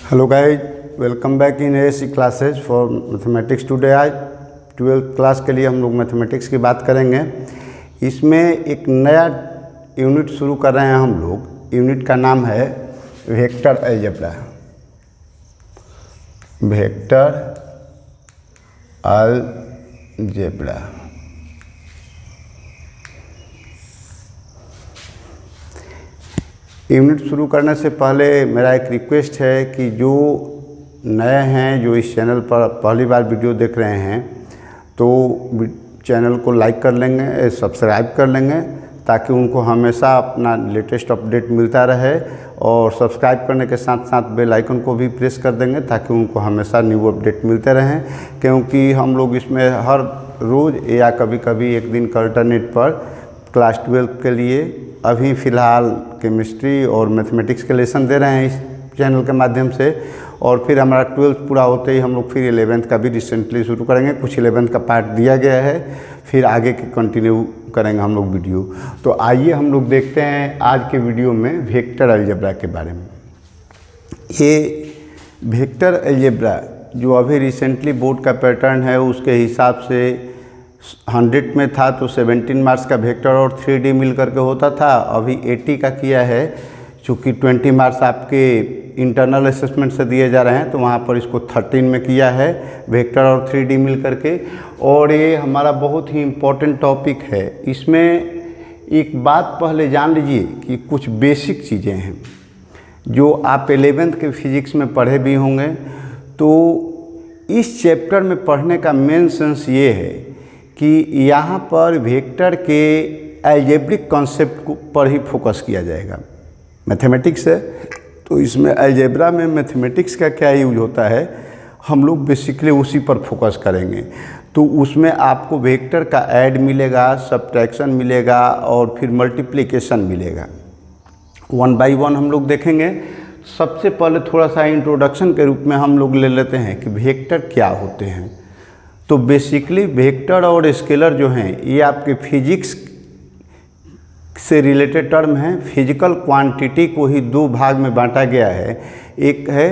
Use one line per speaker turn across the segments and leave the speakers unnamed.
Hello guys, welcome back in ASC classes for mathematics today. आज 12th class के लिए हम लोग मैथमेटिक्स की बात करेंगे। इसमें एक नया यूनिट शुरू कर रहे हैं हम लोग। यूनिट का नाम है vector algebra. Vector algebra. Unit शुरू करने से पहले मेरा एक रिक्वेस्ट है कि जो नए हैं, जो इस चैनल पर पहली बार वीडियो देख रहे हैं, तो चैनल को लाइक कर लेंगे, सब्सक्राइब कर लेंगे, ताकि उनको हमेशा अपना लेटेस्ट अपडेट मिलता रहे। और सब्सक्राइब करने के साथ साथ बेल आइकन को भी प्रेस कर देंगे, ताकि उनको हमेशा न्यू अपडेट मिलते रहें। क्योंकि हम लोग इसमें हर रोज़ या कभी कभी एक दिन का अल्टरनेट पर क्लास 12 के लिए अभी फ़िलहाल केमिस्ट्री और मैथमेटिक्स के लेसन दे रहे हैं इस चैनल के माध्यम से। और फिर हमारा 12th पूरा होते ही हम लोग फिर 11th का भी रिसेंटली शुरू करेंगे। कुछ 11th का पार्ट दिया गया है, फिर आगे के कंटिन्यू करेंगे हम लोग वीडियो। तो आइए हम लोग देखते हैं आज के वीडियो में वेक्टर अलजेब्रा के बारे में। ये वेक्टर अलजेब्रा जो अभी रिसेंटली बोर्ड का पैटर्न है, उसके हिसाब से 100 में था तो 17 मार्क्स का वेक्टर और 3D मिल करके होता था। अभी 80 का किया है, चूँकि 20 मार्क्स आपके इंटरनल असेसमेंट से दिए जा रहे हैं, तो वहाँ पर इसको 13 में किया है, वेक्टर और 3D मिल करके। और ये हमारा बहुत ही इम्पोर्टेंट टॉपिक है। इसमें एक बात पहले जान लीजिए कि कुछ बेसिक चीज़ें हैं जो आप 11th के फिजिक्स में पढ़े भी होंगे। तो इस चैप्टर में पढ़ने का मेन सेंस ये है कि यहाँ पर वेक्टर के अलजेब्रिक कॉन्सेप्ट पर ही फोकस किया जाएगा। मैथमेटिक्स है तो इसमें अलजेब्रा में मैथमेटिक्स का क्या यूज होता है, हम लोग बेसिकली उसी पर फोकस करेंगे। तो उसमें आपको वेक्टर का ऐड मिलेगा, सब्ट्रैक्शन मिलेगा और फिर मल्टीप्लिकेशन मिलेगा। 1 बाय 1 हम लोग देखेंगे। सबसे पहले थोड़ा सा इंट्रोडक्शन के रूप में हम लोग ले लेते हैं कि वेक्टर क्या होते हैं। तो बेसिकली वेक्टर और स्केलर जो हैं, ये आपके फिजिक्स से रिलेटेड टर्म हैं। फिजिकल क्वांटिटी को ही दो भाग में बांटा गया है, एक है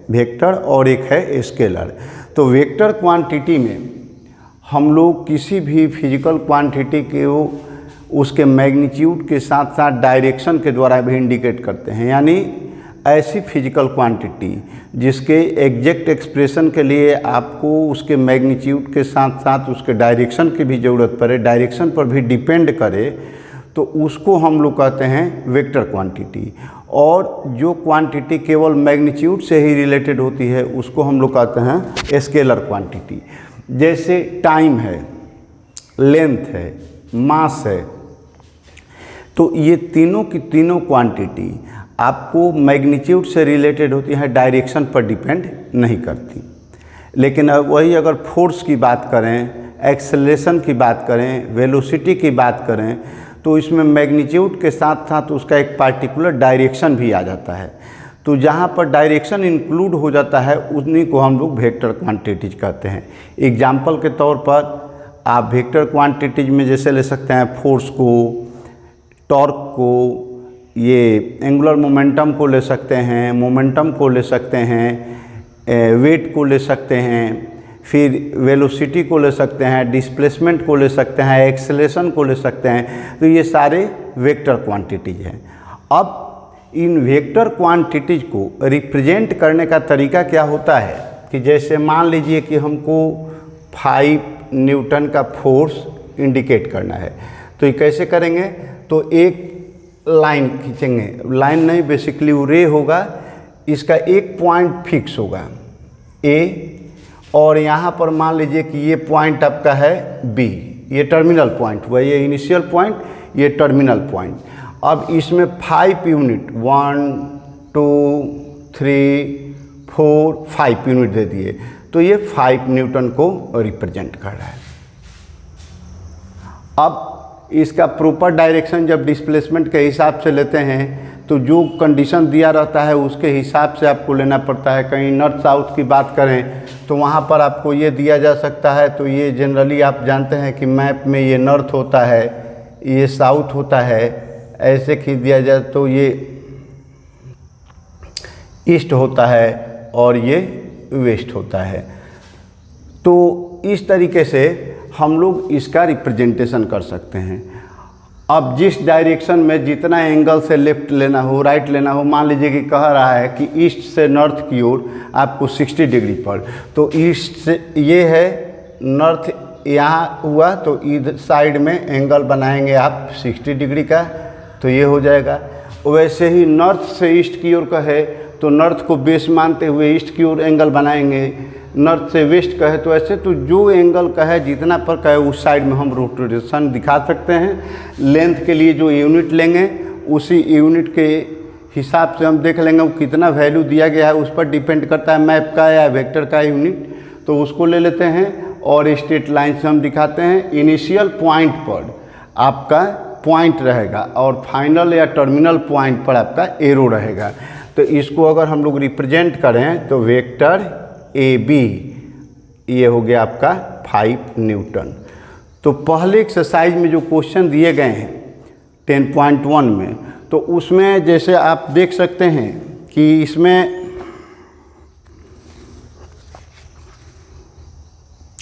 वेक्टर और एक है स्केलर। तो वेक्टर क्वांटिटी में हम लोग किसी भी फिजिकल क्वांटिटी को उसके मैग्नीट्यूड के साथ साथ डायरेक्शन के द्वारा भी इंडिकेट करते हैं। यानी ऐसी फिजिकल क्वांटिटी जिसके एग्जैक्ट एक्सप्रेशन के लिए आपको उसके मैग्नीट्यूड के साथ साथ उसके डायरेक्शन की भी ज़रूरत पड़े, डायरेक्शन पर भी डिपेंड करे, तो उसको हम लोग कहते हैं वेक्टर क्वांटिटी। और जो क्वांटिटी केवल मैग्नीट्यूड से ही रिलेटेड होती है, उसको हम लोग कहते हैं स्केलर क्वांटिटी। जैसे टाइम है, लेंथ है, मास है। तो ये तीनों की तीनों क्वांटिटी आपको मैग्नीट्यूड से रिलेटेड होती है, डायरेक्शन पर डिपेंड नहीं करती। लेकिन वही अगर फोर्स की बात करें, एक्सेलरेशन की बात करें, वेलोसिटी की बात करें, तो इसमें मैग्नीट्यूड के साथ साथ उसका एक पार्टिकुलर डायरेक्शन भी आ जाता है। तो जहाँ पर डायरेक्शन इंक्लूड हो जाता है, उन्हीं को हम लोग वेक्टर क्वांटिटीज कहते हैं। एग्जाम्पल के तौर पर आप वेक्टर क्वांटिटीज में जैसे ले सकते हैं फोर्स को, टॉर्क को, ये एंगुलर मोमेंटम को ले सकते हैं, मोमेंटम को ले सकते हैं, वेट को ले सकते हैं, फिर वेलोसिटी को ले सकते हैं, डिस्प्लेसमेंट को ले सकते हैं, एक्सेलरेशन को ले सकते हैं। तो ये सारे वेक्टर क्वांटिटीज हैं। अब इन वेक्टर क्वांटिटीज को रिप्रेजेंट करने का तरीका क्या होता है कि जैसे मान लीजिए कि हमको 5 न्यूटन का फोर्स इंडिकेट करना है, तो ये कैसे करेंगे? तो एक लाइन खींचेंगे, लाइन नहीं बेसिकली वो रे होगा, इसका एक पॉइंट फिक्स होगा ए, और यहाँ पर मान लीजिए कि ये पॉइंट आपका है बी, ये टर्मिनल पॉइंट हुआ, ये इनिशियल पॉइंट, ये टर्मिनल पॉइंट। अब इसमें 5 यूनिट 1 2 3 4 5 यूनिट दे दिए, तो ये 5 न्यूटन को रिप्रेजेंट कर रहा है। अब इसका प्रॉपर डायरेक्शन जब डिस्प्लेसमेंट के हिसाब से लेते हैं, तो जो कंडीशन दिया रहता है उसके हिसाब से आपको लेना पड़ता है। कहीं नॉर्थ साउथ की बात करें तो वहाँ पर आपको ये दिया जा सकता है, तो ये जनरली आप जानते हैं कि मैप में ये नॉर्थ होता है, ये साउथ होता है। ऐसे खींच दिया जाए तो ये ईस्ट होता है, और ये वेस्ट होता है। तो इस तरीके से हम लोग इसका रिप्रेजेंटेशन कर सकते हैं। अब जिस डायरेक्शन में जितना एंगल से लेफ़्ट लेना हो, राइट लेना हो, मान लीजिए कि कह रहा है कि ईस्ट से नॉर्थ की ओर आपको 60 डिग्री पर, तो ईस्ट से ये है नॉर्थ यहाँ हुआ, तो इधर साइड में एंगल बनाएंगे आप 60 डिग्री का, तो ये हो जाएगा। वैसे ही नॉर्थ से ईस्ट की ओर का है तो नॉर्थ को बेस मानते हुए ईस्ट की ओर एंगल बनाएंगे। नॉर्थ से वेस्ट का है तो ऐसे, तो जो एंगल का है जितना पर का है उस साइड में हम रोटेशन दिखा सकते हैं। लेंथ के लिए जो यूनिट लेंगे उसी यूनिट के हिसाब से हम देख लेंगे वो कितना वैल्यू दिया गया है, उस पर डिपेंड करता है मैप का या वेक्टर का यूनिट, तो उसको ले लेते हैं और स्ट्रेट लाइन से हम दिखाते हैं। इनिशियल पॉइंट पर आपका पॉइंट रहेगा और फाइनल या टर्मिनल पॉइंट पर आपका एरो रहेगा। तो इसको अगर हम लोग रिप्रेजेंट करें तो वेक्टर ए बी, ये हो गया आपका 5 न्यूटन। तो पहले एक्सरसाइज में जो क्वेश्चन दिए गए हैं 10.1 में, तो उसमें जैसे आप देख सकते हैं कि इसमें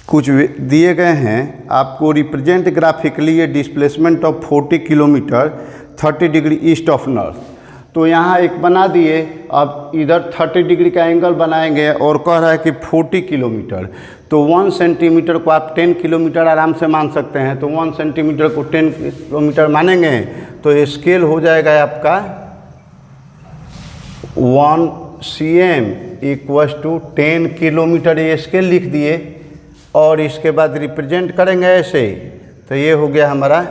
कुछ दिए गए हैं आपको, represent graphically A displacement of 40 kilometre 30 degree east of north. तो यहाँ एक बना दिए, अब इधर 30 डिग्री का एंगल बनाएंगे और कह रहा है कि 40 किलोमीटर, तो 1 सेंटीमीटर को आप 10 किलोमीटर आराम से मान सकते हैं। तो 1 सेंटीमीटर को 10 किलोमीटर मानेंगे तो ये स्केल हो जाएगा आपका 1 cm = 10 किलोमीटर, ये स्केल लिख दिए और इसके बाद रिप्रेजेंट करेंगे ऐसे। तो ये हो गया हमारा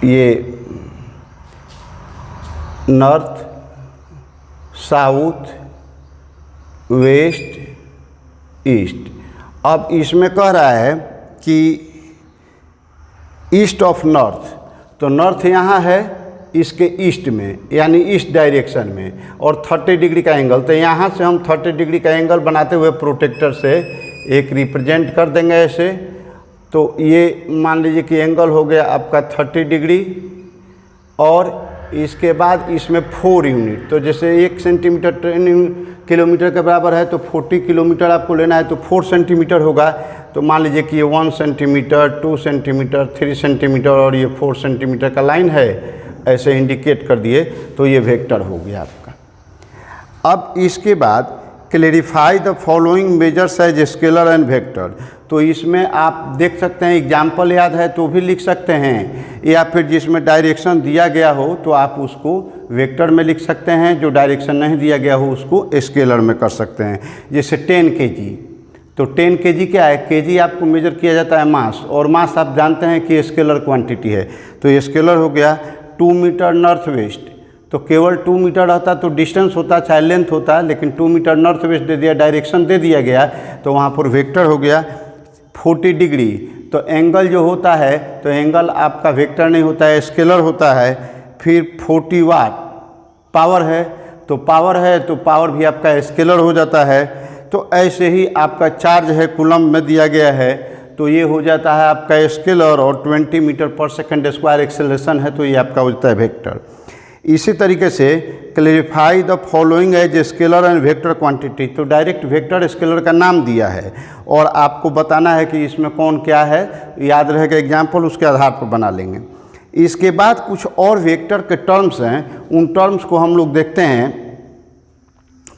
ये नॉर्थ, साउथ, वेस्ट, ईस्ट। अब इसमें कह रहा है कि ईस्ट ऑफ नॉर्थ, तो नॉर्थ यहाँ है इसके ईस्ट में यानी ईस्ट डायरेक्शन में, और 30 डिग्री का एंगल, तो यहाँ से हम 30 डिग्री का एंगल बनाते हुए प्रोटेक्टर से एक रिप्रेजेंट कर देंगे ऐसे। तो ये मान लीजिए कि एंगल हो गया आपका 30 डिग्री और इसके बाद इसमें 4 यूनिट, तो जैसे 1 सेंटीमीटर 10 किलोमीटर के बराबर है तो 40 किलोमीटर आपको लेना है तो 4 सेंटीमीटर होगा। तो मान लीजिए कि ये 1 सेंटीमीटर, 2 सेंटीमीटर, 3 सेंटीमीटर और ये 4 सेंटीमीटर का लाइन है, ऐसे इंडिकेट कर दिए तो ये वेक्टर हो गया आपका। अब इसके बाद clarify the following measures as scalar and vector. तो इसमें आप देख सकते हैं, एग्जाम्पल याद है तो भी लिख सकते हैं, या फिर जिसमें डायरेक्शन दिया गया हो तो आप उसको वेक्टर में लिख सकते हैं, जो डायरेक्शन नहीं दिया गया हो उसको स्केलर में कर सकते हैं। जैसे 10 kg, तो 10 kg क्या है, kg आपको मेजर किया जाता है मास, और मास आप जानते हैं कि स्केलर क्वांटिटी है। तो ये स्केलर हो गया 2 मीटर नॉर्थ वेस्ट, तो केवल 2 मीटर रहता तो डिस्टेंस होता चाहे लेंथ होता, लेकिन 2 मीटर नॉर्थ वेस्ट दे दिया, डायरेक्शन दे दिया गया, तो वहाँ पर वेक्टर हो गया 40 डिग्री। तो एंगल जो होता है तो एंगल आपका वेक्टर नहीं होता है, स्केलर होता है। फिर 40 वाट पावर है, तो पावर भी आपका स्केलर हो जाता है। तो ऐसे ही आपका चार्ज है कूलम में दिया गया है, तो ये हो जाता है आपका स्केलर, और 20 मीटर पर सेकंड स्क्वायर एक्सेलरेशन है तो ये आपका हो जाता है वेक्टर। इसी तरीके से clarify the following as scalar and vector quantity, तो डायरेक्ट वेक्टर स्केलर का नाम दिया है और आपको बताना है कि इसमें कौन क्या है, याद रहेगा एग्जाम्पल, उसके आधार पर बना लेंगे। इसके बाद कुछ और वेक्टर के टर्म्स हैं, उन टर्म्स को हम लोग देखते हैं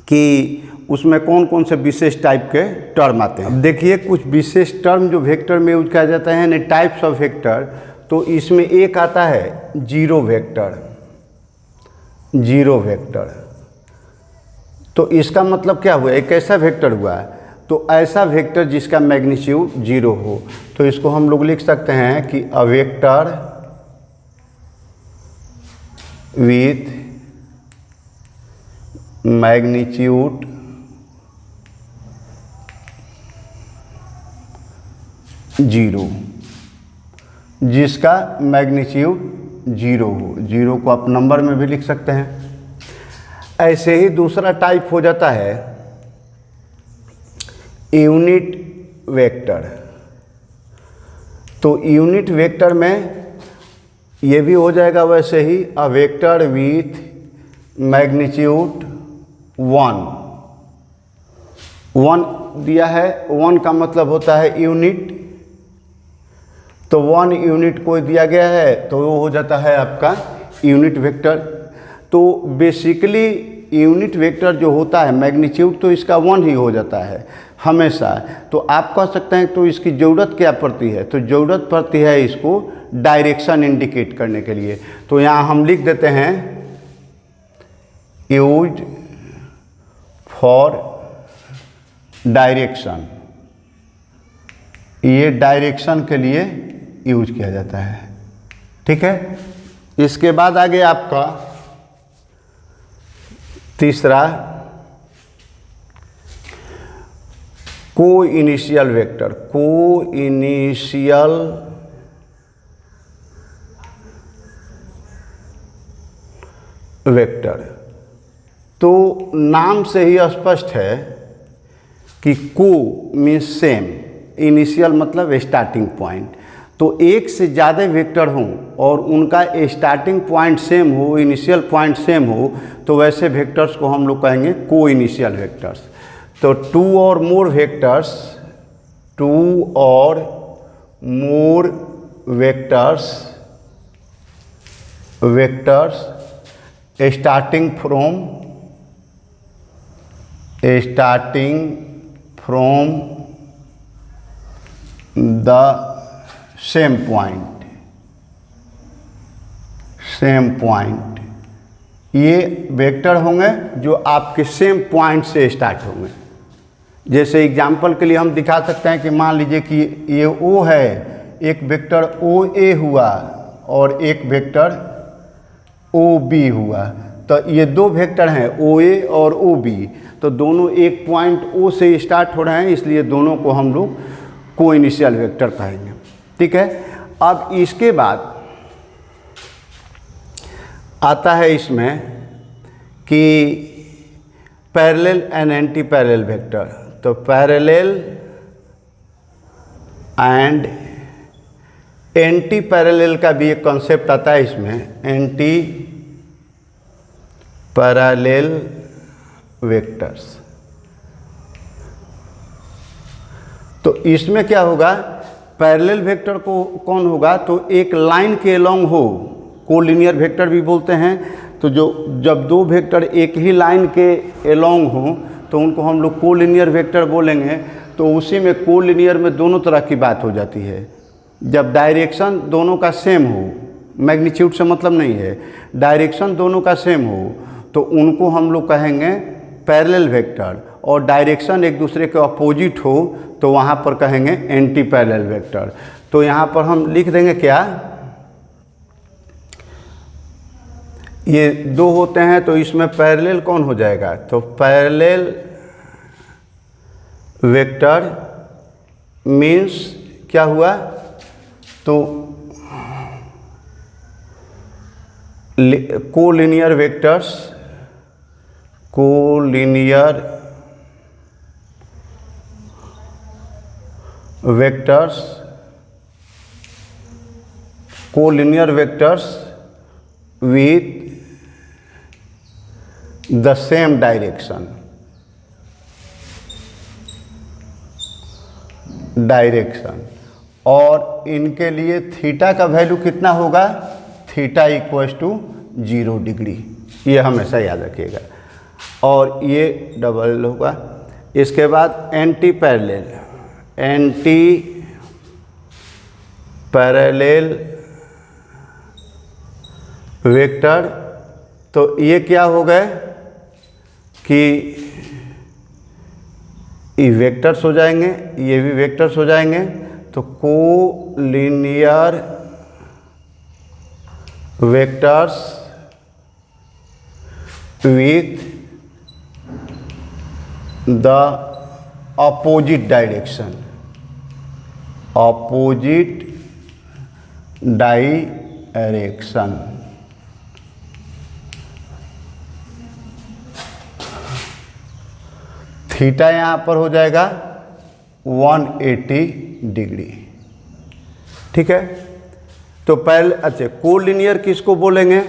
कि उसमें कौन कौन से विशेष टाइप के टर्म आते हैं। अब देखिए कुछ विशेष टर्म जो वेक्टर में यूज किया जाता है, टाइप्स ऑफ वेक्टर, तो इसमें एक आता है जीरो वेक्टर। जीरो वेक्टर, तो इसका मतलब क्या हुआ, एक ऐसा वेक्टर हुआ, तो ऐसा वेक्टर जिसका मैग्नीट्यूड 0 हो, तो इसको हम लोग लिख सकते हैं कि अ वेक्टर विथ मैग्नीट्यूड 0, जिसका मैग्नीट्यूड 0 हो। 0 को आप नंबर में भी लिख सकते हैं। ऐसे ही दूसरा टाइप हो जाता है यूनिट वेक्टर। तो यूनिट वेक्टर में ये भी हो जाएगा वैसे ही, अ वेक्टर विथ मैग्नीट्यूड 1 दिया है। 1 का मतलब होता है यूनिट, तो 1 यूनिट कोई दिया गया है तो वो हो जाता है आपका यूनिट वेक्टर। तो बेसिकली यूनिट वेक्टर जो होता है मैग्नीट्यूड, तो इसका 1 ही हो जाता है हमेशा। तो आप कह सकते हैं तो इसकी ज़रूरत क्या पड़ती है, तो ज़रूरत पड़ती है इसको डायरेक्शन इंडिकेट करने के लिए। तो यहाँ हम लिख देते हैं यूज फॉर डायरेक्शन, ये डायरेक्शन के लिए यूज किया जाता है। ठीक है, इसके बाद आगे आपका तीसरा को इनिशियल वेक्टर। को इनिशियल वेक्टर, तो नाम से ही स्पष्ट है कि को मीन्स सेम, इनिशियल मतलब स्टार्टिंग पॉइंट। तो एक से ज़्यादा वेक्टर हों और उनका स्टार्टिंग पॉइंट सेम हो, इनिशियल पॉइंट सेम हो, तो वैसे वेक्टर्स को हम लोग कहेंगे को इनिशियल वेक्टर्स। तो 2 or more vectors starting from the same point, ये वेक्टर होंगे जो आपके सेम पॉइंट से स्टार्ट होंगे। जैसे एग्जांपल के लिए हम दिखा सकते हैं कि मान लीजिए कि ये O है, एक वेक्टर OA हुआ और एक वेक्टर OB हुआ। तो ये दो वेक्टर हैं OA और OB, तो दोनों एक पॉइंट O से स्टार्ट हो रहे हैं, इसलिए दोनों को हम लोग को इनिशियल वेक्टर कहेंगे। ठीक है, अब इसके बाद आता है इसमें कि parallel and anti parallel vector. तो पैरेलल एंड एंटी पैरेलल का भी एक कॉन्सेप्ट आता है इसमें, एंटी पैरेलल वेक्टर्स। तो इसमें क्या होगा, पैरेलल वेक्टर को कौन होगा, तो एक लाइन के अलोंग हो, कोलिनियर वेक्टर भी बोलते हैं। तो जब दो वेक्टर एक ही लाइन के अलोंग हो तो उनको हम लोग कोलिनियर वेक्टर बोलेंगे। तो उसी में कोलिनियर में दोनों तरह की बात हो जाती है। जब डायरेक्शन दोनों का सेम हो, मैग्नीट्यूड से मतलब नहीं है, डायरेक्शन दोनों का सेम हो, तो उनको हम लोग कहेंगे पैरेलल वेक्टर। और डायरेक्शन एक दूसरे के अपोजिट हो तो वहाँ पर कहेंगे एंटी पैरेलल वेक्टर। तो यहाँ पर हम लिख देंगे क्या, ये दो होते हैं तो इसमें पैरेलल कौन हो जाएगा, तो पैरेलल वेक्टर मीन्स क्या हुआ, तो collinear vectors with the same direction और इनके लिए थीटा का वैल्यू कितना होगा, थीटा इक्वल्स टू 0 डिग्री, ये हमेशा याद रखिएगा। और ये डबल होगा। इसके बाद एंटी पैरेलल वेक्टर, तो ये क्या हो गए कि ये वेक्टर्स हो जाएंगे, ये भी वेक्टर्स हो जाएंगे। तो collinear vectors with the opposite direction, theta यहाँ पर हो जाएगा 180 डिग्री। ठीक है, तो पहले अच्छा कोलिनियर किसको बोलेंगे,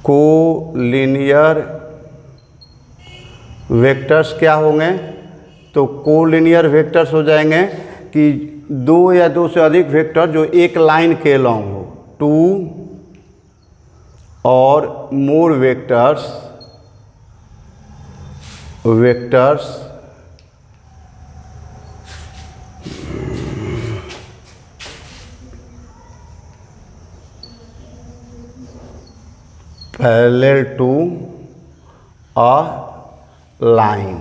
कोलिनियर वेक्टर्स क्या होंगे? तो कोलिनियर वेक्टर्स हो जाएंगे कि दो या दो से अधिक वेक्टर जो एक लाइन के अलॉन्ग हो, two or more vectors parallel to a line.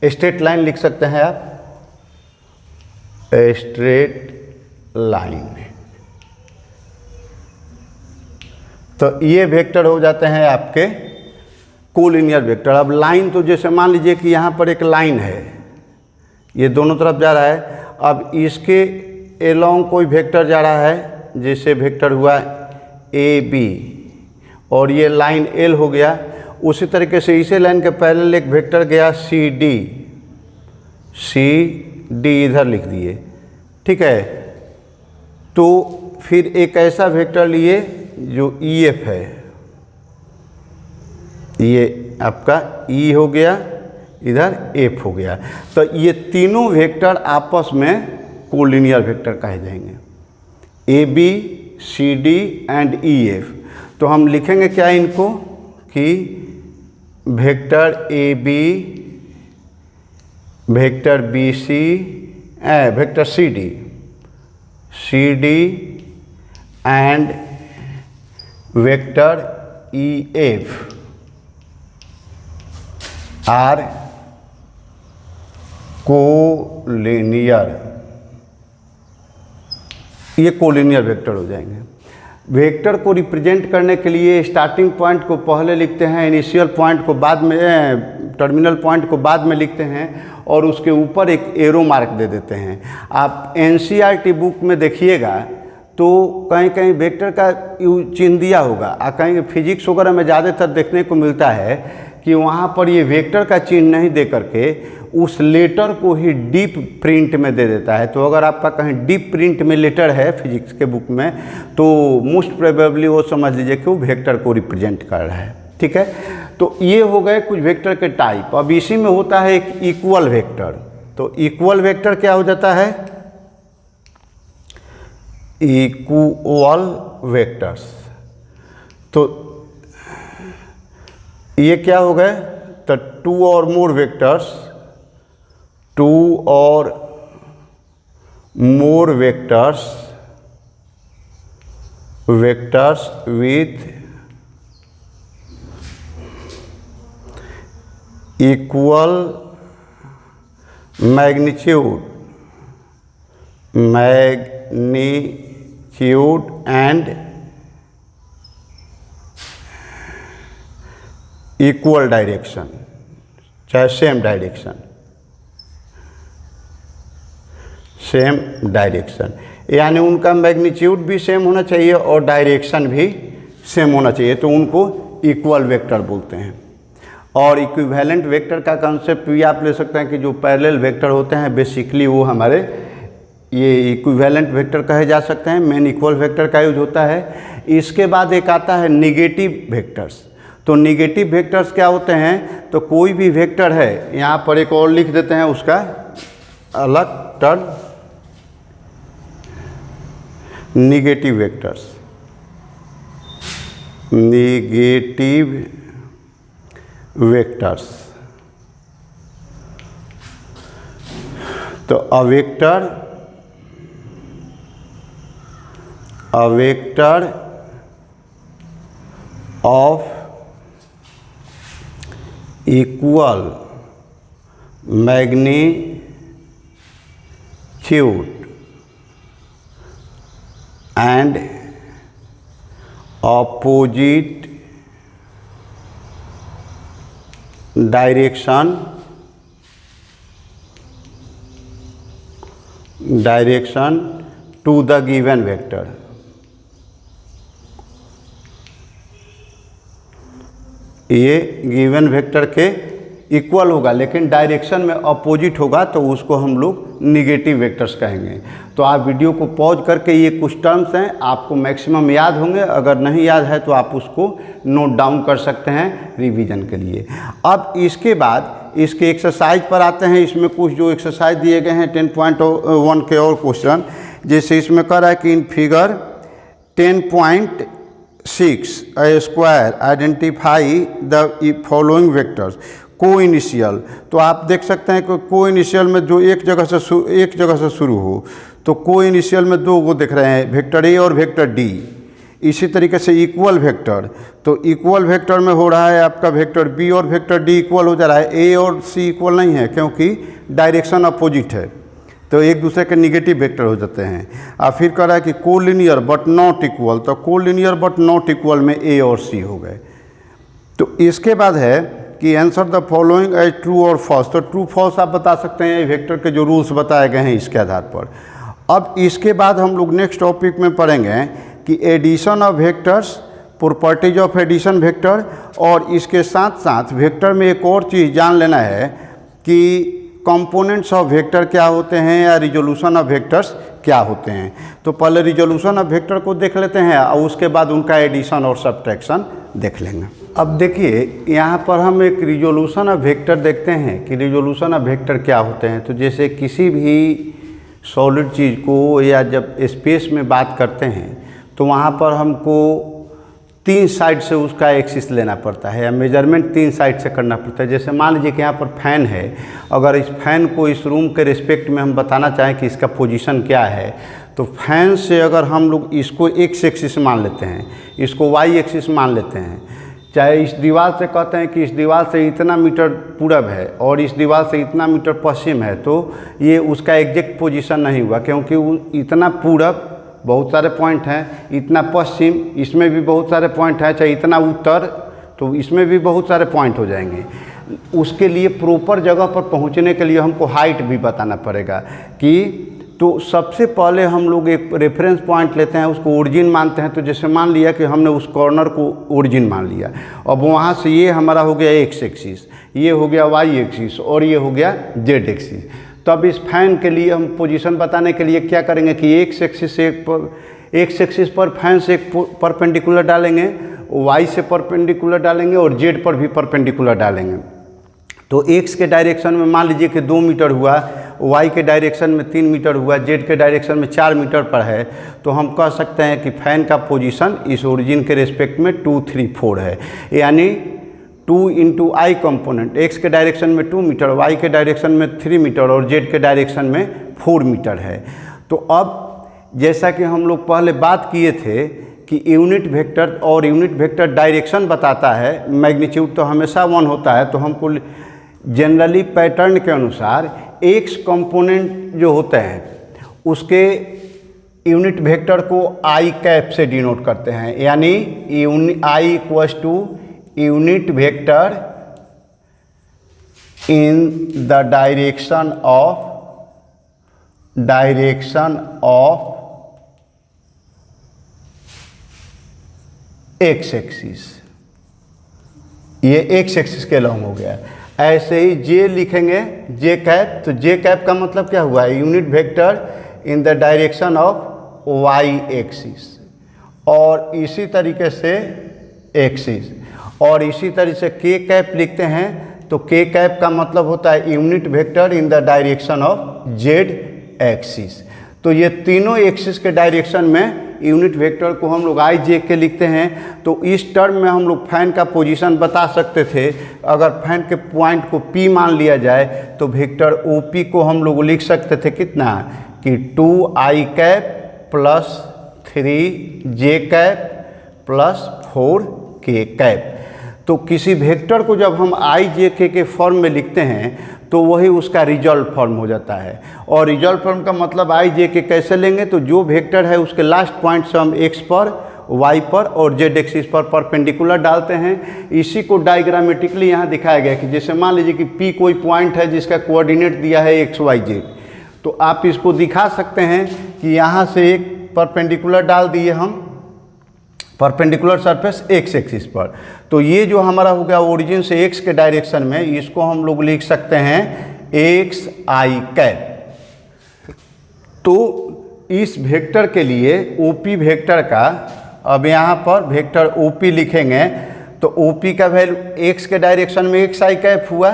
Straight line लिख सकते हैं आप, स्ट्रेट लाइन। तो ये वेक्टर हो जाते हैं आपके कोलिनियर वेक्टर। अब लाइन तो जैसे मान लीजिए कि यहाँ पर एक लाइन है, ये दोनों तरफ जा रहा है, अब इसके एलोंग कोई वेक्टर जा रहा है, जैसे वेक्टर हुआ ए बी और ये लाइन एल हो गया। उसी तरीके से इसी लाइन के पैरेलल एक वेक्टर गया सी डी इधर लिख दिए, ठीक है। तो फिर एक ऐसा वेक्टर लिए जो ई एफ है, ये आपका ई हो गया, इधर एफ हो गया। तो ये तीनों वेक्टर आपस में कोलिनियर वेक्टर कहे जाएंगे, A B C D and E F. तो हम लिखेंगे क्या इनको कि vector A B, vector B C, vector C D and vector E F are collinear. ये कोलिनियर वेक्टर हो जाएंगे। वेक्टर को रिप्रेजेंट करने के लिए स्टार्टिंग पॉइंट को पहले लिखते हैं, इनिशियल पॉइंट को बाद में, टर्मिनल पॉइंट को बाद में लिखते हैं और उसके ऊपर एक एरो मार्क दे देते हैं। आप एनसीईआरटी बुक में देखिएगा तो कहीं कहीं वेक्टर का चिन्ह दिया होगा, और कहीं फिजिक्स वगैरह में ज़्यादातर देखने को मिलता है कि वहाँ पर ये वेक्टर का चिन्ह नहीं दे करके उस लेटर को ही डीप प्रिंट में दे देता है। तो अगर आपका कहीं डीप प्रिंट में लेटर है फिजिक्स के बुक में, तो मोस्ट प्रोबेबली वो समझ लीजिए कि वो वेक्टर को रिप्रेजेंट कर रहा है, ठीक है। तो ये हो गए कुछ वेक्टर के टाइप। अब इसी में होता है एक इक्वल वेक्टर। तो इक्वल वेक्टर क्या हो जाता है? Equal vectors. तो ये क्या हो गए? तो to or more vectors, two or more vectors with equal magnitude and equal direction, चाहे सेम डायरेक्शन, यानी उनका मैग्नीट्यूड भी सेम होना चाहिए और डायरेक्शन भी सेम होना चाहिए, तो उनको इक्वल वेक्टर बोलते हैं। और इक्विवेलेंट वेक्टर का कंसेप्ट भी आप ले सकते हैं कि जो पैरेलल वेक्टर होते हैं बेसिकली वो हमारे ये इक्विवेलेंट वेक्टर कहे जा सकते हैं। मेन इक्वल वेक्टर का यूज होता है। इसके बाद एक आता है निगेटिव वेक्टर्स। तो निगेटिव वेक्टर्स क्या होते हैं? तो कोई भी वेक्टर है, यहाँ पर एक और लिख देते हैं उसका अलग टर्म, निगेटिव वेक्टर्स, तो a vector of equal magnitude and opposite direction to the given vector. ये गिवन वेक्टर के इक्वल होगा लेकिन डायरेक्शन में अपोजिट होगा तो उसको हम लोग निगेटिव वेक्टर्स कहेंगे। तो आप वीडियो को पॉज करके ये कुछ टर्म्स हैं आपको मैक्सिमम याद होंगे, अगर नहीं याद है तो आप उसको नोट डाउन कर सकते हैं रिवीजन के लिए। अब इसके बाद इसके एक्सरसाइज पर आते हैं। इसमें कुछ जो एक्सरसाइज दिए गए हैं 10.1 के और क्वेश्चन, जैसे इसमें कह रहा है कि in figure 10.6 a square identify the following vectors को इनिशियल। तो आप देख सकते हैं कि को इनिशियल में जो एक जगह से शुरू हो, तो को इनिशियल में दो वो दिख रहे हैं, वेक्टर ए और वेक्टर डी। इसी तरीके से इक्वल वेक्टर, तो इक्वल वेक्टर में हो रहा है आपका वेक्टर बी और वेक्टर डी इक्वल हो जा रहा है। ए और सी इक्वल नहीं है क्योंकि डायरेक्शन अपोजिट है, तो एक दूसरे के निगेटिव वेक्टर हो जाते हैं। और फिर कह रहा है कि कोलिनियर बट नॉट इक्वल, तो कोलिनियर बट नॉट इक्वल में ए और सी हो गए। तो इसके बाद है कि answer the following as true और फॉल्स। तो ट्रू फॉल्स आप बता सकते हैं वेक्टर के जो रूल्स बताए गए हैं इसके आधार पर। अब इसके बाद हम लोग नेक्स्ट टॉपिक में पढ़ेंगे कि addition of vectors, properties of addition vector, और इसके साथ साथ वेक्टर में एक और चीज़ जान लेना है कि कंपोनेंट्स ऑफ वेक्टर क्या होते हैं या रिजोल्यूशन ऑफ वेक्टर्स क्या होते हैं। तो पहले रिजोल्यूशन ऑफ वेक्टर को देख लेते हैं और उसके बाद उनका एडिशन और सब्ट्रैक्शन देख लेंगे। अब देखिए यहाँ पर हम एक रिजोल्यूशन ऑफ वेक्टर देखते हैं कि रिजोल्यूशन ऑफ वेक्टर क्या होते हैं। तो जैसे किसी भी सॉलिड चीज़ को या जब स्पेस में बात करते हैं तो वहाँ पर हमको 3 साइड से उसका एक्सिस लेना पड़ता है या मेजरमेंट 3 साइड से करना पड़ता है। जैसे मान लीजिए कि यहाँ पर फैन है, अगर इस फैन को इस रूम के रिस्पेक्ट में हम बताना चाहें कि इसका पोजीशन क्या है, तो फैन से अगर हम लोग इसको एक्स एक्सिस मान लेते हैं, इसको वाई एक्सिस मान लेते हैं, चाहे इस दीवार से कहते हैं कि इस दीवार से इतना मीटर पूरब है और इस दीवार से इतना मीटर पश्चिम है, तो ये उसका एग्जैक्ट पोजीशन नहीं हुआ क्योंकि इतना पूरब बहुत सारे पॉइंट हैं, इतना पश्चिम इसमें भी बहुत सारे पॉइंट हैं, चाहे इतना उत्तर तो इसमें भी बहुत सारे पॉइंट हो जाएंगे। उसके लिए प्रॉपर जगह पर पहुंचने के लिए हमको हाइट भी बताना पड़ेगा कि, तो सबसे पहले हम लोग एक रेफरेंस पॉइंट लेते हैं, उसको ओरिजिन मानते हैं। तो जैसे मान लिया कि हमने उस कॉर्नर को ओरिजिन मान लिया, अब वहाँ से ये हमारा हो गया एक्स एक्सिस, ये हो गया वाई एक्सिस और ये हो गया जेड एक्सिस। तो अब इस फैन के लिए हम पोजीशन बताने के लिए क्या करेंगे कि एक्स एक्सिस पर फैन से एक परपेंडिकुलर डालेंगे, वाई से परपेंडिकुलर डालेंगे और जेड पर भी परपेंडिकुलर डालेंगे। तो एक्स के डायरेक्शन में मान लीजिए कि 2 मीटर हुआ, वाई के डायरेक्शन में 3 मीटर हुआ, जेड के डायरेक्शन में 4 मीटर पर है, तो हम कह सकते हैं कि फैन का पोजीशन इस ओरिजिन के रिस्पेक्ट में 2, 3, 4 है। यानी 2 × I कंपोनेंट, एक्स के डायरेक्शन में 2 मीटर, वाई के डायरेक्शन में 3 मीटर और जेड के डायरेक्शन में 4 मीटर है। तो अब जैसा कि हम लोग पहले बात किए थे कि यूनिट वेक्टर और यूनिट वेक्टर डायरेक्शन बताता है, मैग्नीट्यूड तो हमेशा 1 होता है, तो हमको जनरली पैटर्न के अनुसार एक्स कंपोनेंट जो होते हैं उसके यूनिट वेक्टर को आई कैप से डिनोट करते हैं, यानी i equals to unit vector in the direction of x axis. ये एक्स एक्सिस के लॉन्ग हो गया। ऐसे ही जे लिखेंगे, जे कैप, तो जे कैप का मतलब क्या हुआ, unit vector in the direction of Y axis, और इसी तरीके से एक्सिस, और इसी तरीके से के कैप लिखते हैं, तो के कैप का मतलब होता है unit vector in the direction of Z axis. तो ये तीनों एक्सिस के डायरेक्शन में यूनिट वेक्टर को हम लोग आई जे के लिखते हैं। तो इस टर्म में हम लोग फैन का पोजीशन बता सकते थे। अगर फैन के पॉइंट को पी मान लिया जाए तो वेक्टर ओ पी को हम लोग लिख सकते थे कितना, कि 2i cap plus 3j cap plus 4k cap. तो किसी वेक्टर को जब हम आई जे के फॉर्म में लिखते हैं तो वही उसका रिजल्ट फॉर्म हो जाता है। और रिजल्ट फॉर्म का मतलब आई जे के कैसे लेंगे, तो जो वेक्टर है उसके लास्ट पॉइंट से हम एक्स पर, वाई पर और जेड एक्सिस पर परपेंडिकुलर डालते हैं। इसी को डायग्रामेटिकली यहाँ दिखाया गया कि जैसे मान लीजिए कि पी कोई पॉइंट है जिसका कोऑर्डिनेट दिया है एक्स वाई जेड, तो आप इसको दिखा सकते हैं कि यहाँ से एक परपेंडिकुलर डाल दिए हम परपेंडिकुलर सरफेस एक्स एक्सिस पर। तो ये जो हमारा हो गया ओरिजिन से एक्स के डायरेक्शन में, इसको हम लोग लिख सकते हैं एक्स आई कैप। तो इस वेक्टर के लिए ओपी वेक्टर का, अब यहाँ पर वेक्टर ओपी लिखेंगे तो ओपी का वैल्यू एक्स के डायरेक्शन में एक्स आई कैप हुआ।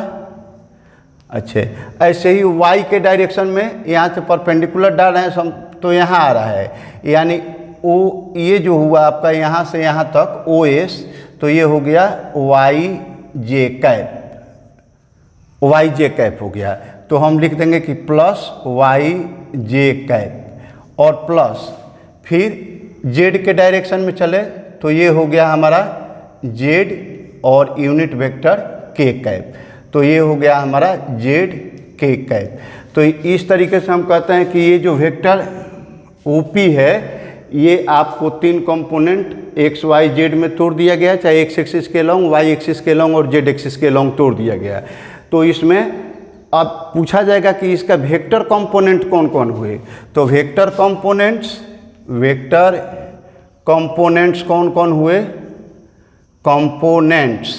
अच्छा, ऐसे ही वाई के डायरेक्शन में यहाँ से परपेंडिकुलर डाल रहे हैं तो यहाँ आ रहा है, यानी ओ ये जो हुआ आपका यहाँ से यहाँ तक ओ एस, तो ये हो गया Y J cap, Y J cap हो गया। तो हम लिख देंगे कि प्लस वाई जे कैप और प्लस फिर जेड के डायरेक्शन में चले तो ये हो गया हमारा जेड और यूनिट वेक्टर के कैप, तो ये हो गया हमारा जेड के कैप। तो इस तरीके से हम कहते हैं कि ये जो वेक्टर ओपी है ये आपको 3 कंपोनेंट एक्स वाई जेड में तोड़ दिया गया, चाहे एक्स एक्सिस के लॉन्ग, वाई एक्सिस के लॉन्ग और जेड एक्सिस के लॉन्ग तोड़ दिया गया। तो इसमें अब पूछा जाएगा कि इसका वेक्टर कंपोनेंट कौन कौन हुए। तो वेक्टर कंपोनेंट्स कौन कौन हुए, कंपोनेंट्स,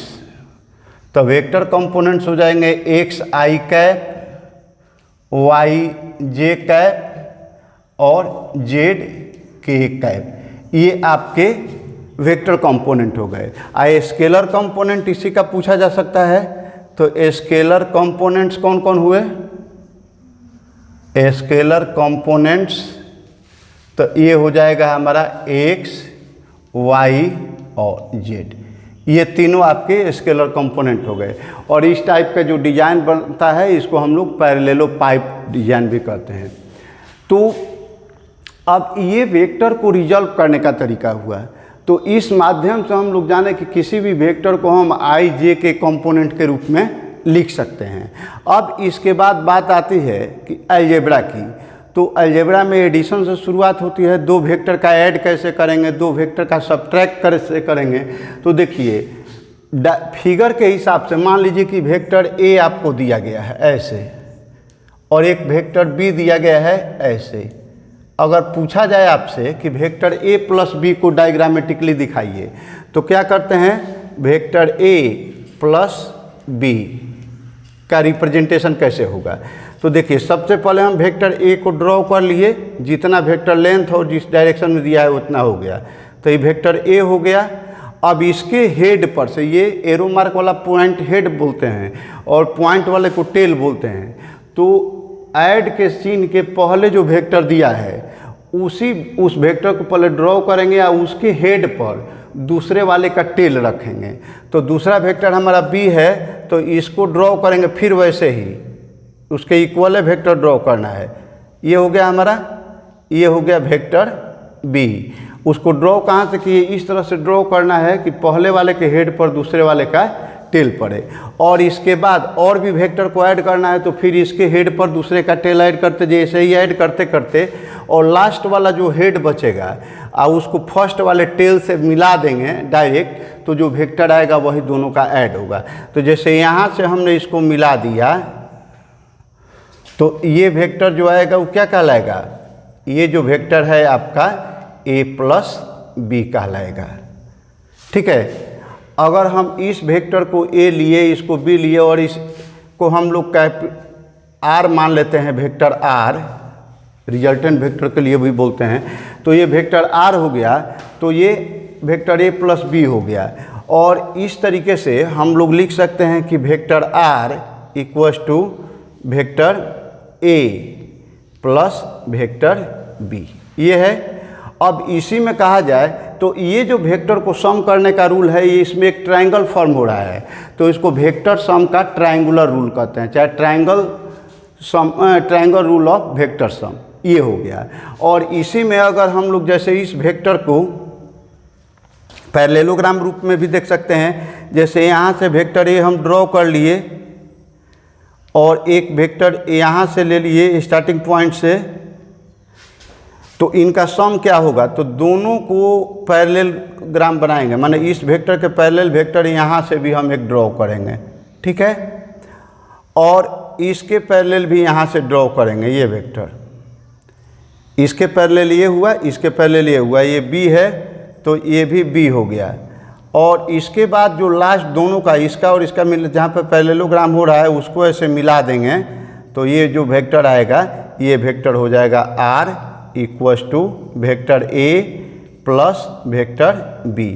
तो वेक्टर कंपोनेंट्स हो जाएंगे x I cap, Y J cap और जेड के कैप, ये आपके वेक्टर कंपोनेंट हो गए। स्केलर कंपोनेंट इसी का पूछा जा सकता है, तो स्केलर कंपोनेंट्स कौन कौन हुए, स्केलर कंपोनेंट्स तो ये हो जाएगा हमारा एक्स वाई और जेड, ये तीनों आपके स्केलर कंपोनेंट हो गए। और इस टाइप का जो डिज़ाइन बनता है इसको हम लोग पैरेललो पाइप डिज़ाइन भी कहते हैं। तो अब ये वेक्टर को रिजॉल्व करने का तरीका हुआ। तो इस माध्यम से हम लोग जाने कि किसी भी वेक्टर को हम आई जे के कंपोनेंट के रूप में लिख सकते हैं। अब इसके बाद बात आती है कि अलजेब्रा की। तो अलजेब्रा में एडिशन से शुरुआत होती है, 2 वेक्टर का ऐड कैसे करेंगे, 2 वेक्टर का सब्ट्रैक्ट कैसे करेंगे। तो देखिए फिगर के हिसाब से मान लीजिए कि वेक्टर ए आपको दिया गया है ऐसे और एक वेक्टर बी दिया गया है ऐसे। अगर पूछा जाए आपसे कि वेक्टर ए प्लस बी को डायग्रामेटिकली दिखाइए तो क्या करते हैं, वेक्टर ए प्लस बी का रिप्रेजेंटेशन कैसे होगा। तो देखिए सबसे पहले हम वेक्टर ए को ड्रॉ कर लिए, जितना वेक्टर लेंथ और जिस डायरेक्शन में दिया है उतना हो गया, तो ये वेक्टर ए हो गया। अब इसके हेड पर से, ये एरो मार्क वाला पॉइंट हेड बोलते हैं और पॉइंट वाले को टेल बोलते हैं। तो ऐड के चिन्ह के पहले जो वेक्टर दिया है उस वेक्टर को पहले ड्रॉ करेंगे या उसके हेड पर दूसरे वाले का टेल रखेंगे। तो दूसरा वेक्टर हमारा बी है तो इसको ड्रॉ करेंगे, फिर वैसे ही उसके इक्वल वेक्टर ड्रॉ करना है। ये हो गया हमारा, ये हो गया वेक्टर बी। उसको ड्रॉ कहाँ से किए, इस तरह से ड्रॉ करना है कि पहले वाले के हेड पर दूसरे वाले का टेल पड़े। और इसके बाद और भी वेक्टर को ऐड करना है तो फिर इसके हेड पर दूसरे का टेल ऐड करते, जैसे ही ऐड करते करते और लास्ट वाला जो हेड बचेगा और उसको फर्स्ट वाले टेल से मिला देंगे डायरेक्ट, तो जो वेक्टर आएगा वही दोनों का ऐड होगा। तो जैसे यहाँ से हमने इसको मिला दिया तो ये वेक्टर जो आएगा वो क्या कहलाएगा, ये जो वेक्टर है आपका ए प्लस बी कहलाएगा। ठीक है, अगर हम इस वेक्टर को ए लिए, इसको बी लिए और इसको हम लोग आर मान लेते हैं, वेक्टर आर रिजल्टेंट वेक्टर के लिए भी बोलते हैं, तो ये वेक्टर आर हो गया, तो ये वेक्टर ए प्लस बी हो गया। और इस तरीके से हम लोग लिख सकते हैं कि vector R equals to vector A plus vector B, ये है। अब इसी में कहा जाए तो ये जो वेक्टर को सम करने का रूल है, ये इसमें एक ट्रायंगल फॉर्म हो रहा है, तो इसको वेक्टर सम का ट्रायंगुलर रूल कहते हैं, चाहे triangle rule of vector sum, ये हो गया। और इसी में अगर हम लोग जैसे इस वेक्टर को पैरेललोग्राम रूप में भी देख सकते हैं, जैसे यहाँ से वेक्टर ए हम ड्रॉ कर लिए और एक वेक्टर यहाँ से ले लिए स्टार्टिंग पॉइंट से, तो इनका सम क्या होगा, तो दोनों को पैरेललोग्राम बनाएंगे, माने इस वेक्टर के पैरेलल वेक्टर यहाँ से भी हम एक ड्रॉ करेंगे, ठीक है, और इसके पैरेलल भी यहाँ से ड्रॉ करेंगे। ये वेक्टर इसके पैरेलल ये हुआ, इसके पैरेलल ये हुआ, ये बी है तो ये भी बी हो गया। और इसके बाद जो लास्ट दोनों का, इसका और इसका मिल, जहाँ पर पैरेललोग्राम हो रहा है उसको ऐसे मिला देंगे तो ये जो वेक्टर आएगा ये वेक्टर हो जाएगा R equals to vector A plus vector B.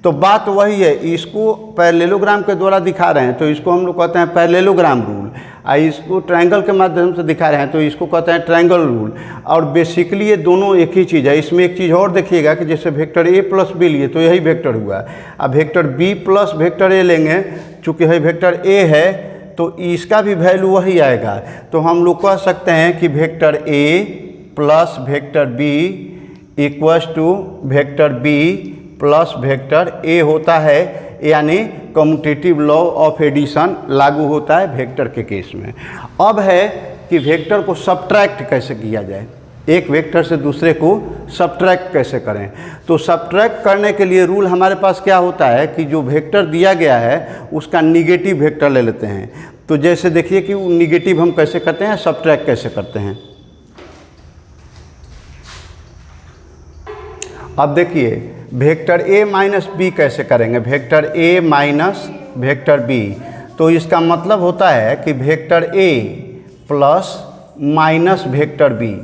तो बात वही है, इसको पैरेललोग्राम के द्वारा दिखा रहे हैं तो इसको हम लोग कहते हैं पैरेललोग्राम रूल, और इसको ट्रायंगल के माध्यम से दिखा रहे हैं तो इसको कहते हैं ट्रायंगल रूल। और बेसिकली ये दोनों एक ही चीज़ है। इसमें एक चीज़ और देखिएगा कि जैसे वेक्टर ए प्लस बी लिए तो यही वेक्टर हुआ, अब vector B plus vector A लेंगे, चूँकि यही वेक्टर ए है तो इसका भी वैल्यू वही आएगा। तो हम लोग कह सकते हैं कि vector A plus vector B equals to vector B plus vector A होता है, यानी कम्यूटेटिव लॉ ऑफ एडिशन लागू होता है वेक्टर के केस में। अब है कि वेक्टर को सब्ट्रैक्ट कैसे किया जाए, एक वेक्टर से दूसरे को सब्ट्रैक्ट कैसे करें। तो सब्ट्रैक्ट करने के लिए रूल हमारे पास क्या होता है कि जो वेक्टर दिया गया है उसका निगेटिव वेक्टर ले लेते हैं। तो जैसे देखिए कि वो निगेटिव हम कैसे करते हैं, सब्ट्रैक्ट कैसे करते हैं। अब देखिए वेक्टर ए माइनस बी कैसे करेंगे, vector A minus vector B. तो इसका मतलब होता है कि vector A plus minus vector B,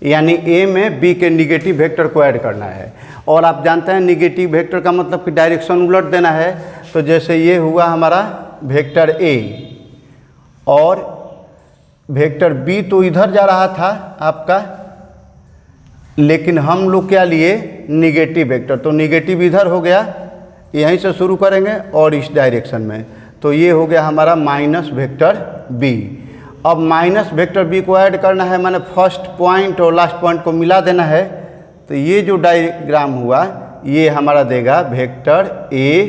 यानी ए में बी के निगेटिव वेक्टर को ऐड करना है। और आप जानते हैं निगेटिव वेक्टर का मतलब कि डायरेक्शन उलट देना है। तो जैसे ये हुआ हमारा वेक्टर ए और वेक्टर बी तो इधर जा रहा था आपका, लेकिन हम लोग क्या लिए निगेटिव वेक्टर, तो निगेटिव इधर हो गया, यहीं से शुरू करेंगे और इस डायरेक्शन में, तो ये हो गया हमारा माइनस वेक्टर बी। अब माइनस वेक्टर बी को ऐड करना है, माने फर्स्ट पॉइंट और लास्ट पॉइंट को मिला देना है। तो ये जो डायग्राम हुआ ये हमारा देगा vector A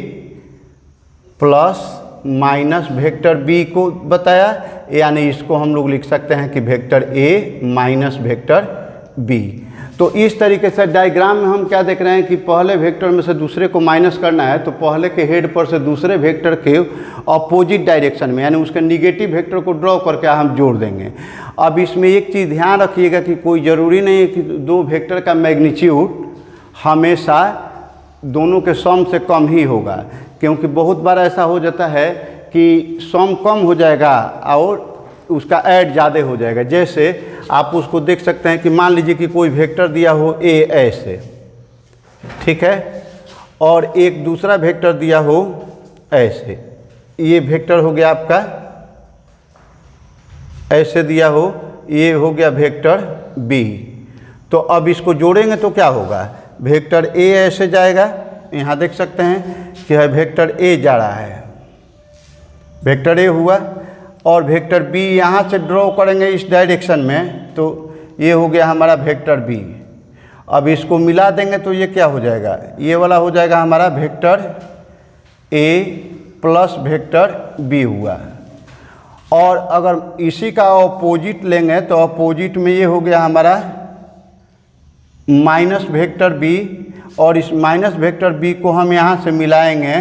plus minus vector B को बताया, यानी इसको हम लोग लिख सकते हैं कि vector A minus vector B. तो इस तरीके से डायग्राम में हम क्या देख रहे हैं कि पहले वेक्टर में से दूसरे को माइनस करना है, तो पहले के हेड पर से दूसरे वेक्टर के अपोजिट डायरेक्शन में, यानी उसके निगेटिव वेक्टर को ड्रॉ करके हम जोड़ देंगे। अब इसमें एक चीज़ ध्यान रखिएगा कि कोई ज़रूरी नहीं है कि दो वेक्टर का मैग्नीट्यूड हमेशा दोनों के सम से कम ही होगा, क्योंकि बहुत बार ऐसा हो जाता है कि सम कम हो जाएगा और उसका ऐड ज़्यादा हो जाएगा। जैसे आप उसको देख सकते हैं कि मान लीजिए कि कोई वेक्टर दिया हो ए ऐसे, ठीक है, और एक दूसरा वेक्टर दिया हो ऐसे, ये वेक्टर हो गया आपका, ऐसे दिया हो, ये हो गया वेक्टर बी। तो अब इसको जोड़ेंगे तो क्या होगा, वेक्टर ए ऐसे जाएगा, यहाँ देख सकते हैं कि वेक्टर ए जा रहा है, वेक्टर ए हुआ, और वेक्टर बी यहाँ से ड्रॉ करेंगे इस डायरेक्शन में, तो ये हो गया हमारा वेक्टर बी। अब इसको मिला देंगे तो ये क्या हो जाएगा, ये वाला हो जाएगा हमारा vector A plus vector B हुआ। और अगर इसी का अपोजिट लेंगे तो अपोजिट में ये हो गया हमारा माइनस वेक्टर बी, और इस माइनस वेक्टर बी को हम यहाँ से मिलाएंगे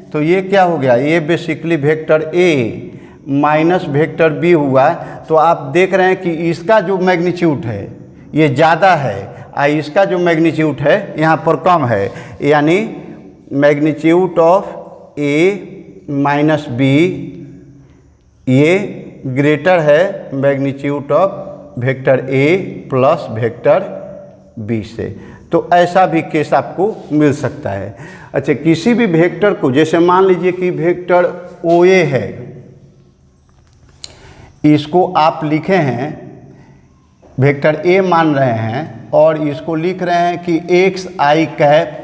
तो ये क्या हो गया, ये basically vector A minus vector B हुआ। तो आप देख रहे हैं कि इसका जो मैग्नीट्यूड है ये ज़्यादा है और इसका जो मैग्नीट्यूड है यहाँ पर कम है, यानी magnitude of A minus B ये ग्रेटर है magnitude of vector A plus vector B से। तो ऐसा भी केस आपको मिल सकता है। अच्छा, किसी भी वेक्टर को, जैसे मान लीजिए कि वेक्टर ओ ए है, इसको आप लिखे हैं वेक्टर ए मान रहे हैं और इसको लिख रहे हैं कि x I cap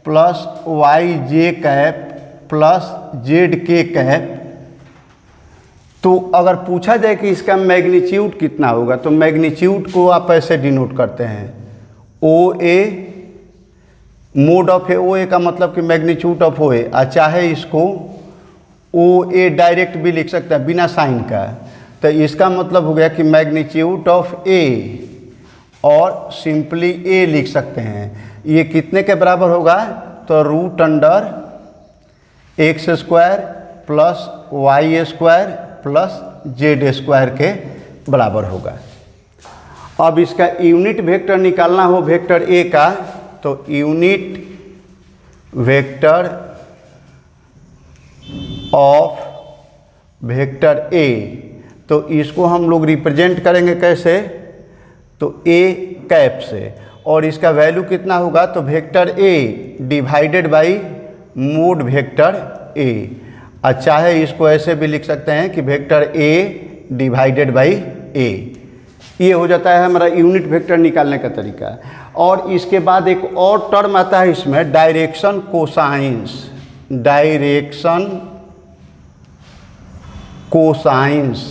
plus Y J cap plus Z K cap. तो अगर पूछा जाए कि इसका मैग्नीट्यूड कितना होगा, तो मैग्नीट्यूड को आप ऐसे डिनोट करते हैं, ओ ए मोड ऑफ ए, ओ ए का मतलब कि मैग्नीट्यूड ऑफ ओ ए, चाहे इसको ओ ए डायरेक्ट भी लिख सकते हैं बिना साइन का। तो इसका मतलब हो गया कि मैग्नीट्यूड ऑफ ए, और सिंपली ए लिख सकते हैं। ये कितने के बराबर होगा, तो root under x square plus Y square plus Z square के बराबर होगा। अब इसका यूनिट वेक्टर निकालना हो वेक्टर ए का, तो यूनिट वेक्टर ऑफ वेक्टर ए। तो इसको हम लोग रिप्रेजेंट करेंगे कैसे, तो ए कैप से, और इसका वैल्यू कितना होगा, तो vector A divided by mod vector A. अच्छा है, इसको ऐसे भी लिख सकते हैं कि वेक्टर ए डिवाइडेड बाई ए। ये हो जाता है हमारा यूनिट वेक्टर निकालने का तरीका। और इसके बाद एक और टर्म आता है इसमें, direction cosines. Direction cosines,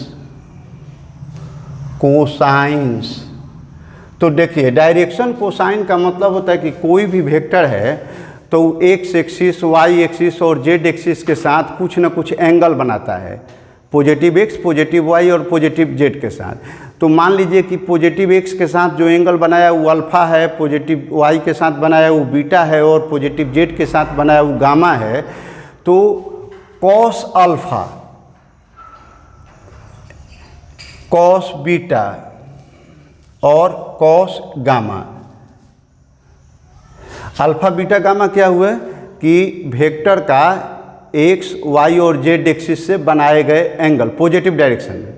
cosines. तो देखिए, डायरेक्शन कोसाइन का मतलब होता है कि कोई भी वेक्टर है तो एक्स एक्सिस, वाई एक्सिस और जेड एक्सिस के साथ कुछ ना कुछ एंगल बनाता है, पॉजिटिव एक्स, पॉजिटिव वाई और पॉजिटिव जेड के साथ। तो मान लीजिए कि पॉजिटिव एक्स के साथ जो एंगल बनाया वो अल्फ़ा है, पॉजिटिव वाई के साथ बनाया वो बीटा है, और पॉजिटिव जेड के साथ बनाया वो गामा है। तो कॉस अल्फ़ा, कॉस बीटा और cos gamma. Alpha beta gamma क्या हुआ कि वेक्टर का एक्स वाई और जेड एक्सिस से बनाए गए एंगल पॉजिटिव डायरेक्शन में,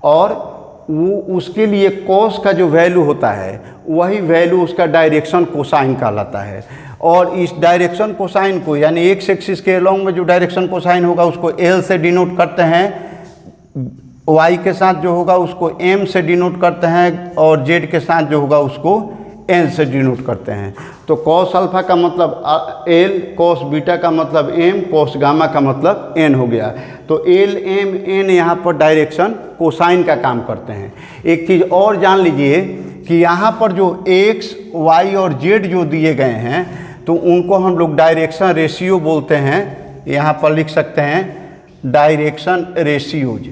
और वो उसके लिए कॉस का जो वैल्यू होता है वही वैल्यू उसका डायरेक्शन कोसाइन कहलाता है। और इस डायरेक्शन कोसाइन को, यानी एक्स एक्सिस के अलोंग में जो डायरेक्शन कोसाइन होगा उसको एल से डिनोट करते हैं, वाई के साथ जो होगा उसको एम से डिनोट करते हैं, और जेड के साथ जो होगा उसको एन से डिनोट करते हैं। तो कॉस अल्फ़ा का मतलब एल, कॉस बीटा का मतलब एम, कॉस गामा का मतलब एन हो गया। तो एल एम एन यहाँ पर डायरेक्शन कोसाइन का काम करते हैं। एक चीज़ और जान लीजिए कि यहाँ पर जो एक्स वाई और जेड जो दिए गए हैं तो उनको हम लोग डायरेक्शन रेशियो बोलते हैं। यहाँ पर लिख सकते हैं डायरेक्शन रेशियोज।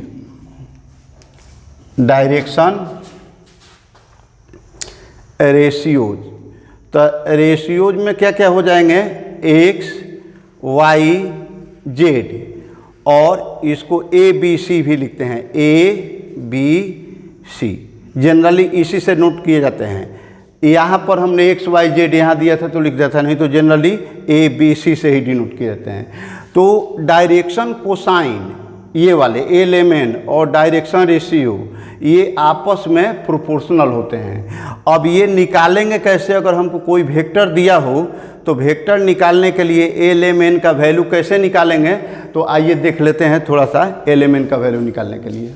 डायरेक्शन रेशियोज, तो रेशियोज में क्या क्या हो जाएंगे, एक्स वाई जेड, और इसको ए बी सी भी लिखते हैं, ए बी सी। जनरली इसी से नोट किए जाते हैं। यहाँ पर हमने एक्स वाई जेड यहाँ दिया था तो लिख दिया था, नहीं तो जनरली ए बी सी से ही डिनोट किए जाते हैं। तो डायरेक्शन कोसाइन ये वाले एल एम एन और डायरेक्शन रेशियो ये आपस में प्रोपोर्शनल होते हैं। अब ये निकालेंगे कैसे, अगर हमको कोई वेक्टर दिया हो तो वेक्टर निकालने के लिए एल एम एन का वैल्यू कैसे निकालेंगे, तो आइए देख लेते हैं थोड़ा सा एल एम एन का वैल्यू निकालने के लिए।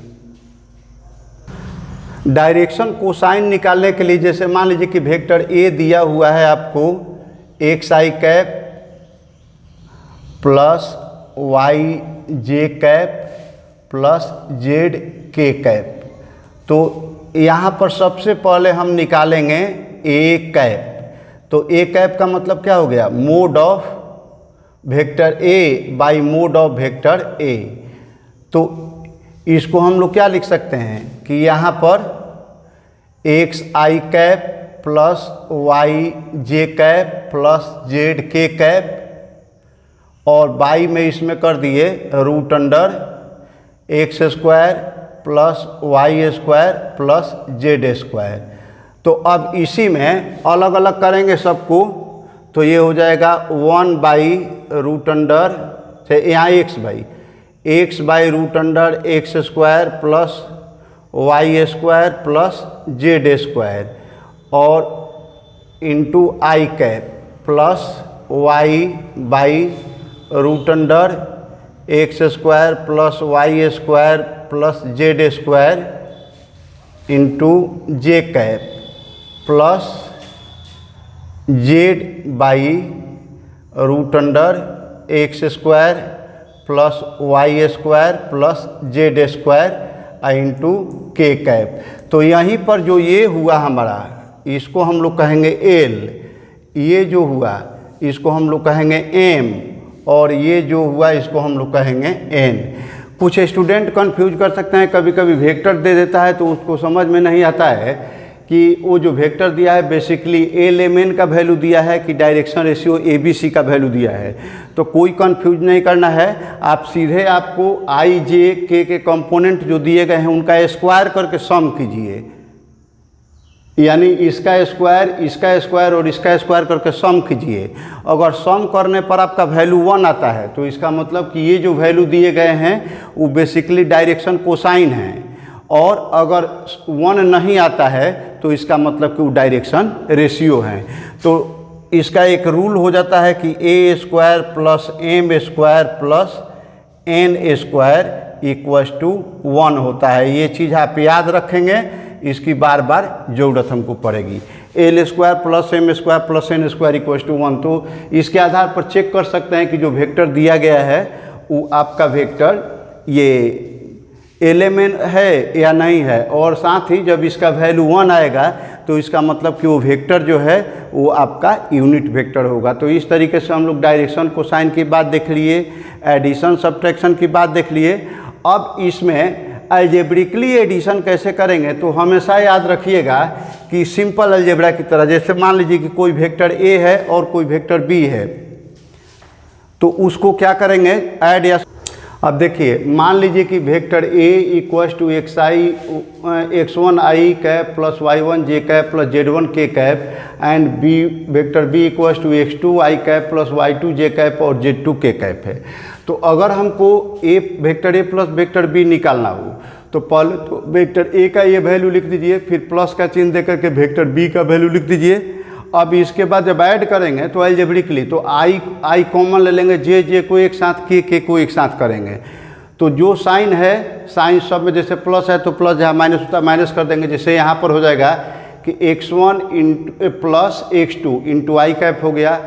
डायरेक्शन कोसाइन निकालने के लिए जैसे मान लीजिए कि वेक्टर ए दिया हुआ है आपको x I cap plus Y J cap plus Z K cap. तो यहाँ पर सबसे पहले हम निकालेंगे ए कैप। तो ए कैप का मतलब क्या हो गया, mode of vector A by mode of vector ए। तो इसको हम लोग क्या लिख सकते हैं कि यहाँ पर X I cap plus Y J cap plus Z K cap, और बाई में इसमें कर दिए root under x square plus Y square plus Z square. तो अब इसी में अलग अलग करेंगे सबको, तो ये हो जाएगा 1 बाई रूट अंडर से यहाँ x by root under x square plus Y square plus Z square, और into i cap plus y by root under x square plus Y square plus Z square into j cap plus z by root under x square plus Y square plus Z square into k cap. तो यहीं पर जो ये हुआ हमारा, इसको हम लोग कहेंगे एल, ये जो हुआ इसको हम लोग कहेंगे एम, और ये जो हुआ इसको हम लोग कहेंगे एन। कुछ स्टूडेंट कंफ्यूज कर सकते हैं, कभी कभी वेक्टर दे देता है तो उसको समझ में नहीं आता है कि वो जो वेक्टर दिया है बेसिकली एल एम एन का वैल्यू दिया है कि direction ratio A B C का वैल्यू दिया है। तो कोई कंफ्यूज नहीं करना है, आप सीधे आपको आई जे के कंपोनेंट जो दिए गए हैं उनका स्क्वायर करके सम कीजिए। यानी इसका स्क्वायर और इसका स्क्वायर करके सम कीजिए। अगर सम करने पर आपका वैल्यू 1 आता है तो इसका मतलब कि ये जो वैल्यू दिए गए हैं वो बेसिकली डायरेक्शन कोसाइन है, और अगर 1 नहीं आता है तो इसका मतलब कि वो डायरेक्शन रेशियो है। तो इसका एक रूल हो जाता है कि a square plus M square plus N square equals to 1 होता है। ये चीज़ आप याद रखेंगे, इसकी बार बार ज़रूरत हमको पड़ेगी। L square plus M square plus N square equals to 1। तो इसके आधार पर चेक कर सकते हैं कि जो वेक्टर दिया गया है वो आपका वेक्टर ये एलिमेंट है या नहीं है, और साथ ही जब इसका वैल्यू 1 आएगा तो इसका मतलब कि वो वेक्टर जो है वो आपका यूनिट वेक्टर होगा। तो इस तरीके से हम लोग डायरेक्शन कोसाइन की बात देख लिए, एडिशन सब्ट्रैक्शन की बात देख लिए। अब इसमें अलजेब्रिकली एडिशन कैसे करेंगे तो हमेशा याद रखिएगा कि सिंपल अलजेब्रा की तरह, जैसे मान लीजिए कि कोई वेक्टर ए है और कोई वेक्टर बी है, तो उसको क्या करेंगे ऐड या। अब देखिए मान लीजिए कि vector A equals to x1 i cap plus y1 j cap plus z1 k cap and B vector B equals to x2 i cap plus y2 j cap और z2 k कैप है। तो अगर हमको vector A plus vector B निकालना हो तो पहले तो वेक्टर ए का ये वैल्यू लिख दीजिए, फिर प्लस का चिन्ह दे करके वेक्टर बी का वैल्यू लिख दीजिए। अब इसके बाद जब ऐड करेंगे तो अलजेब्रिकली तो आई कॉमन ले लेंगे, जे को एक साथ, के को एक साथ करेंगे। तो जो साइन है, साइन सब में जैसे प्लस है तो प्लस, जहाँ माइनस होता है माइनस कर देंगे। जैसे यहाँ पर हो जाएगा कि x1 plus x2 into i cap हो गया,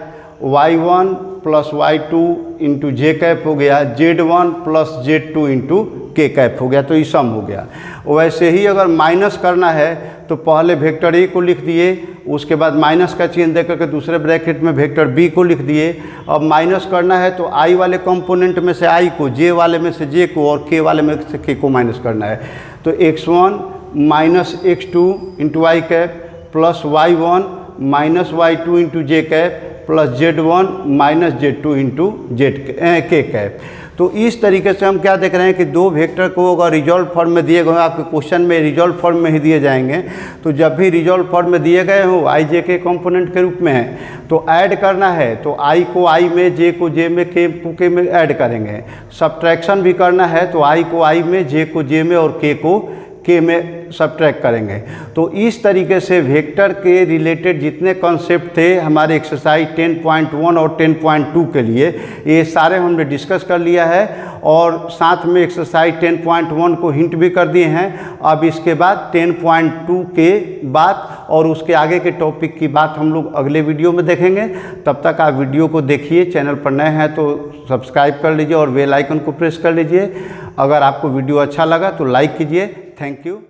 y1 plus y2 into j cap हो गया, z1 plus z2 into k cap हो गया। तो ये सम हो गया। वैसे ही अगर माइनस करना है तो पहले वेक्टर ए को लिख दिए, उसके बाद माइनस का चिन्ह देकर के दूसरे ब्रैकेट में वेक्टर बी को लिख दिए। अब माइनस करना है तो आई वाले कंपोनेंट में से आई को, जे वाले में से जे को और के वाले में से के को माइनस करना है। तो x1 minus x2 into i cap plus y1 minus y2 into j cap plus z1 minus z2 into k cap. तो इस तरीके से हम क्या देख रहे हैं कि दो वेक्टर को अगर रिजॉल्व फॉर्म में दिए गए, आपके क्वेश्चन में रिजॉल्व फॉर्म में ही दिए जाएंगे, तो जब भी रिजॉल्व फॉर्म में दिए गए हो आई जे के कंपोनेंट के रूप में है तो ऐड करना है तो आई को आई में, जे को जे में, के को के में ऐड करेंगे। सब्ट्रैक्शन भी करना है तो आई को आई में, जे को जे में और के को के में सब्ट्रैक्ट करेंगे। तो इस तरीके से वेक्टर के रिलेटेड जितने कॉन्सेप्ट थे हमारे एक्सरसाइज 10.1 और 10.2 के लिए, ये सारे हमने डिस्कस कर लिया है, और साथ में एक्सरसाइज 10.1 को हिंट भी कर दिए हैं। अब इसके बाद 10.2 के बात और उसके आगे के टॉपिक की बात हम लोग अगले वीडियो में देखेंगे। तब तक आप वीडियो को देखिए, चैनल पर नए हैं तो सब्सक्राइब कर लीजिए और बेल आइकन को प्रेस कर लीजिए। अगर आपको वीडियो अच्छा लगा तो लाइक कीजिए। Thank you.